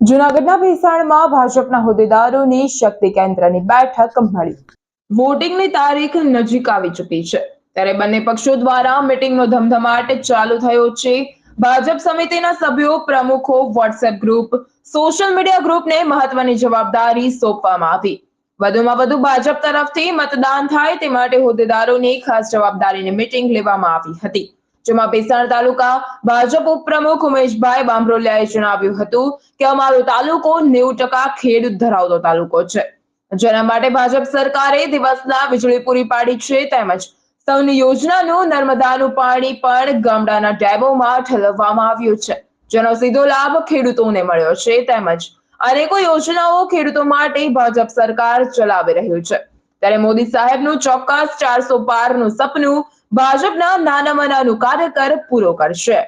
જૂનાગઢના ભેસાણમાં ભાજપના હોદ્દેદારોની શક્તિ કેન્દ્રની બેઠક મળી। વોટિંગની તારીખ નજીક આવી ચૂકી છે ત્યારે બંને પક્ષો દ્વારા મીટિંગનો ધમધમાટ ચાલુ થયો છે। ભાજપ સમિતિના સભ્યો, પ્રમુખો, વોટ્સએપ ગ્રુપ, સોશિયલ મીડિયા ગ્રુપને મહત્વની જવાબદારી સોંપવામાં આવી। વધુમાં વધુ ભાજપ તરફથી મતદાન થાય તે માટે હોદ્દેદારોની ખાસ જવાબદારીની મીટિંગ લેવામાં આવી હતી, જેમાં ભેસાણ તાલુકા ભાજપ ઉપપ્રમુખ ઉમેશભાઈ બાંભરોલિયાએ જણાવ્યું હતું કે અમારો તાલુકો 90% ખેડૂત ધરાવતો તાલુકો છે, જેના માટે ભાજપ સરકારે દિવસના વીજળી પૂરી પાડી છે, તેમજ સૌની યોજનાનું નર્મદાનું પાણી પણ ગામડાના ડેમોમાં ઠલવવામાં આવ્યું છે, જેનો સીધો લાભ ખેડૂતોને મળ્યો છે, તેમજ અનેકો યોજનાઓ ખેડૂતો માટે ભાજપ સરકાર ચલાવી રહ્યું છે। ત્યારે મોદી સાહેબનું ચોક્કસ 400 પારનું સપનું ભાજપના નાનામાં નાનું કાર્યકર પૂરો કરશે।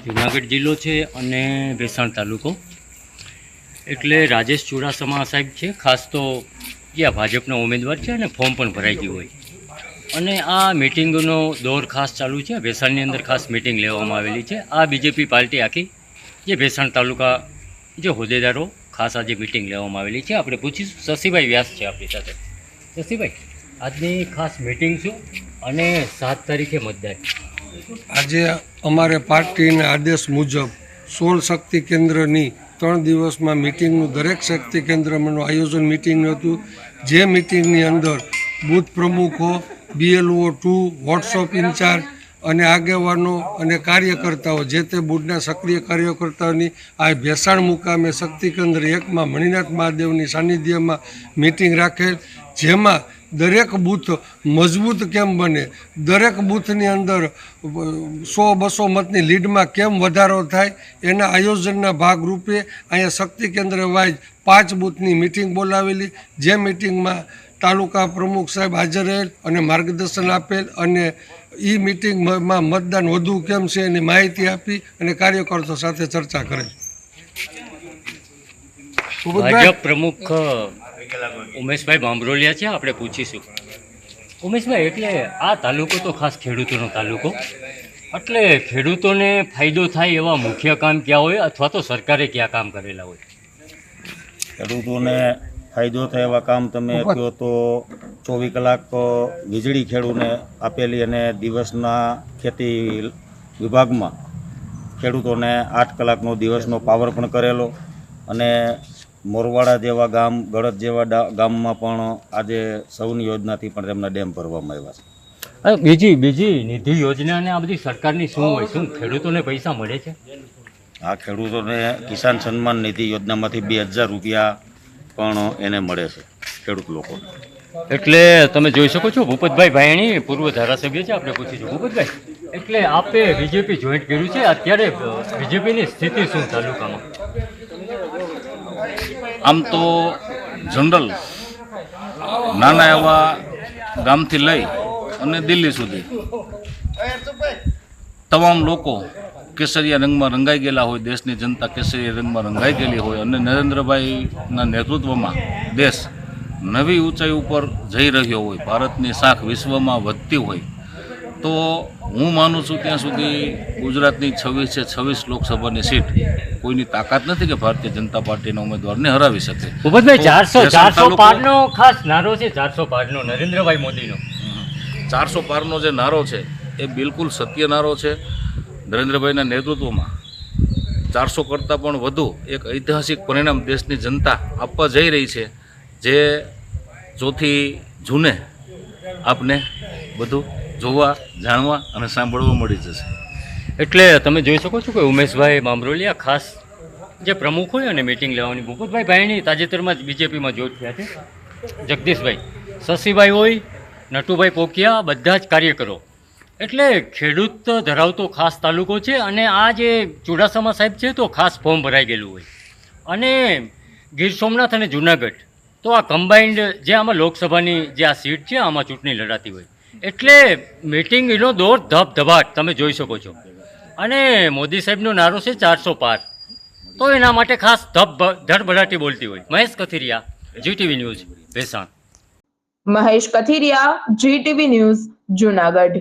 જૂનાગઢ જિલ્લો છે અને ભેસાણ તાલુકો એટલે રાજેશ ચુડાસમા સાહેબ છે, ખાસ તો જે ભાજપના ઉમેદવાર છે અને ફોર્મ પણ ભરાઈ ગયું હોય અને આ મિટિંગનો દોર ખાસ ચાલુ છે। ભેસાણની અંદર ખાસ મિટિંગ લેવામાં આવેલી છે। આ બીજેપી પાર્ટી આખી જે ભેસાણ તાલુકા જે હોદ્દેદારો ખાસ આજે મિટિંગ લેવામાં આવેલી છે। આપણે પૂછીશું, શશીભાઈ વ્યાસ છે આપણી સાથે। શશીભાઈ, આજની ખાસ મિટિંગ શું અને 7 તારીખે મતદાન? આજે અમારે પાર્ટીના આદેશ મુજબ 16 શક્તિ કેન્દ્રની 3 દિવસમાં મિટિંગનું દરેક શક્તિ કેન્દ્રનું આયોજન મિટિંગનું હતું, જે મિટિંગની અંદર બૂથ પ્રમુખો, BLO 2, વોટ્સઅપ ઇન્ચાર્જ અને આગેવાનો અને કાર્યકર્તાઓ, જે તે બૂથના સક્રિય કાર્યકર્તાઓની આ ભેસાણ મુકામે શક્તિ કેન્દ્ર 1માં મણિનાથ મહાદેવની સાનિધ્યમાં મિટિંગ રાખેલ, જેમાં દરેક બૂથ મજબૂત કેમ બને, દરેક બૂથની અંદર 100-200 મતની લીડમાં કેમ વધારો થાય, એના આયોજનના ભાગરૂપે અહીંયા શક્તિ કેન્દ્ર વાઇઝ 5 બૂથની મિટિંગ બોલાવેલી, જે મિટિંગમાં તાલુકા પ્રમુખ સાહેબ હાજર રહેલ અને માર્ગદર્શન આપેલ અને એ મિટિંગમાં મતદાન વધુ કેમ છે એની માહિતી આપી અને કાર્યકર્તાઓ સાથે ચર્ચા કરેલ। ભાજપ પ્રમુખ ઉમેશભાઈ બાંભરોલિયા છે, આપણે પૂછીશું। ઉમેશભાઈ, એટલે આ તાલુકો તો ખાસ ખેડૂતોનો તાલુકો, એટલે ખેડૂતોને ફાયદો થાય એવા મુખ્ય કામ ક્યાં હોય અથવા તો સરકારે ક્યાં કામ કરેલા હોય? ખેડૂતોને ફાયદો થાય એવા કામ તમે કહો તો 24 કલાક વીજળી ખેડૂતને આપેલી અને દિવસના ખેતી વિભાગમાં ખેડૂતોને 8 કલાકનો દિવસનો પાવર પણ કરેલો અને મોરવાડા જેવા ગામ, ગળદ જેવા ગામમાં પણ આજે સૌની યોજનાથી પણ તેમના ડેમ ભરવામાં આવ્યા છે। બીજી નિધિ યોજના અને આ બધી સરકારની શું હોય, શું ખેડૂતોને પૈસા મળે છે? આ ખેડૂતોને કિસાન સન્માન નિધિ યોજનામાંથી 2000 રૂપિયા પણ એને મળે છે ખેડૂત લોકોને। એટલે તમે જોઈ શકો છો ભૂપતભાઈ ભાયણી પૂર્વ ધારાસભ્ય છે, આપણે પૂછીશું। ભૂપતભાઈ, એટલે આપે બીજેપી જોઈન્ટ કર્યું છે, અત્યારે બીજેપીની સ્થિતિ શું તાલુકામાં? આમ તો જનરલ નાના એવા ગામથી લઈ અને દિલ્હી સુધી તમામ લોકો કેસરિયા રંગમાં રંગાઈ ગયેલા હોય, દેશની જનતા કેસરિયા રંગમાં રંગાઈ ગયેલી હોય અને નરેન્દ્રભાઈના નેતૃત્વમાં દેશ નવી ઊંચાઈ ઉપર જઈ રહ્યો હોય, ભારતની શાખ વિશ્વમાં વધતી હોય, તો હું માનું છું ત્યાં સુધી ગુજરાતની 26 લોકસભાની સીટ કોઈની તાકાત નથી કે ભારતીય જનતા પાર્ટીના ઉમેદવારને હરાવી શકે। ભૂપતભાઈ, 400 પારનો ખાસ નારો છે, 400 પારનો નરેન્દ્રભાઈ મોદીનો 400 પારનો જે નારો છે એ બિલકુલ સત્ય નારો છે। નરેન્દ્રભાઈના નેતૃત્વમાં 400 કરતાં પણ વધુ એક ઐતિહાસિક પરિણામ દેશની જનતા આપવા જઈ રહી છે, જે ચોથી જૂને આપને બધું જોવા, જાણવા અને સાંભળવા મળી જશે। એટલે તમે જોઈ શકો છો કે ઉમેશભાઈ બાંભરોલિયા ખાસ જે પ્રમુખ હોય અને મિટિંગ લેવાની, ભૂપતભાઈ ભાઈની તાજેતરમાં જ બીજેપીમાં જોઈન્ટ થયા છે, જગદીશભાઈ, શશીભાઈ હોય, નટુભાઈ પોકિયા, બધા જ કાર્યકરો, એટલે ખેડૂત ધરાવતો ખાસ તાલુકો છે અને આ જે ચુડાસમા સાહેબ છે તો ખાસ ફોર્મ ભરાઈ ગયેલું હોય અને ગીર સોમનાથ અને જૂનાગઢ તો આ કમ્બાઇન્ડ જે આમાં લોકસભાની જે આ સીટ છે આમાં ચૂંટણી લડાતી હોય, એટલે મિટિંગ એનો દોર ધબધબાટ તમે જોઈ શકો છો અને મોદી સાહેબનો નારો છે 400 પાર, તો એના માટે ખાસ ધડબડાટી બોલતી હોય। Mahesh Kathiria, GTV news, Bhesan. Mahesh Kathiria, GTV news, Junagadh.